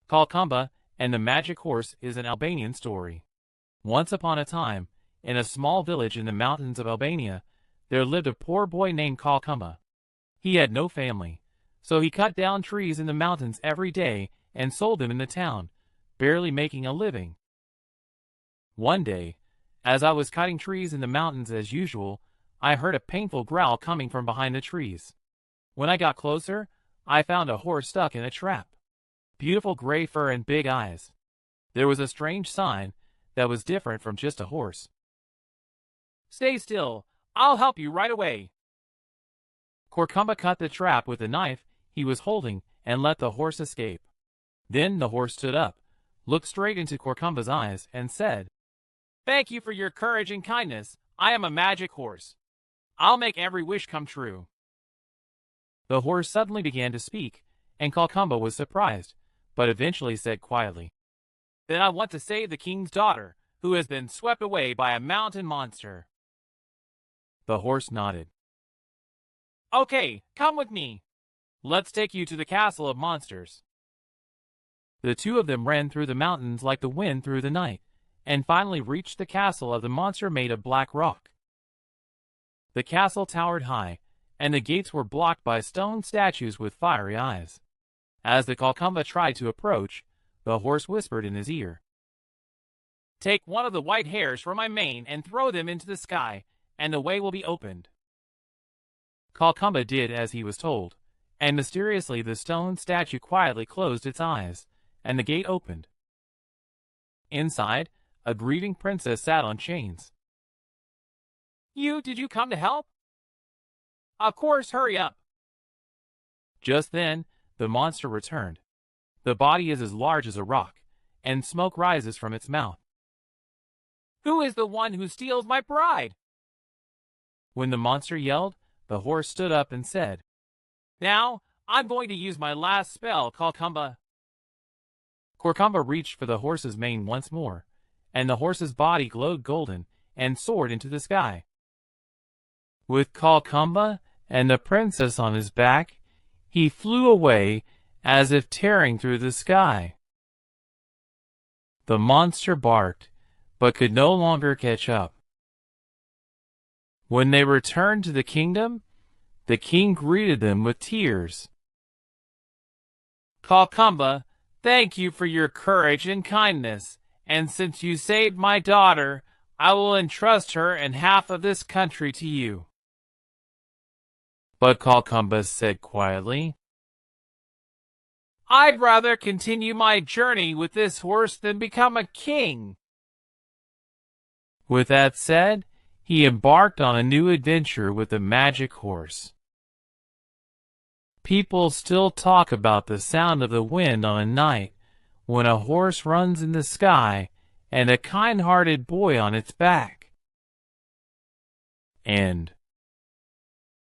Kërkumba and the Magic Horse is an Albanian story. Once upon a time, in a small village in the mountains of Albania, there lived a poor boy named Kërkumba. He had no family, so he cut down trees in the mountains every day and sold them in the town, barely making a living. One day, as I was cutting trees in the mountains as usual, I heard a painful growl coming from behind the trees. When I got closer, I found a horse stuck in a trap. Beautiful gray fur and big eyes. There was a strange sign that was different from just a horse. "Stay still. I'll help you right away." Kërkumba cut the trap with the knife he was holding and let the horse escape. Then the horse stood up, looked straight into Kërkumba's eyes, and said, "Thank you for your courage and kindness. I am a magic horse. I'll make every wish come true." The horse suddenly began to speak, and Kërkumba was surprised, but eventually said quietly, "Then I want to save the king's daughter, who has been swept away by a mountain monster." The horse nodded. "Okay, come with me. Let's take you to the castle of monsters." The two of them ran through the mountains like the wind through the night, and finally reached the castle of the monster made of black rock. The castle towered high, and the gates were blocked by stone statues with fiery eyes. As the Kërkumba tried to approach, the horse whispered in his ear, "Take one of the white hairs from my mane and throw them into the sky, and the way will be opened." Kërkumba did as he was told, and mysteriously the stone statue quietly closed its eyes, and the gate opened. Inside, a grieving princess sat on chains. Did you come to help?" "Of course, hurry up." Just then, the monster returned. The body is as large as a rock, and smoke rises from its mouth. "Who is the one who steals my bride?" When the monster yelled, the horse stood up and said, "Now, I'm going to use my last spell, Kërkumba." Kërkumba reached for the horse's mane once more, and the horse's body glowed golden and soared into the sky. With Kërkumba and the princess on his back, he flew away as if tearing through the sky. The monster barked, but could no longer catch up. When they returned to the kingdom, the king greeted them with tears. "Kërkumba, thank you for your courage and kindness, and since you saved my daughter, I will entrust her and half of this country to you." But Kërkumba said quietly, "I'd rather continue my journey with this horse than become a king." With that said, he embarked on a new adventure with the magic horse. People still talk about the sound of the wind on a night when a horse runs in the sky and a kind-hearted boy on its back. End.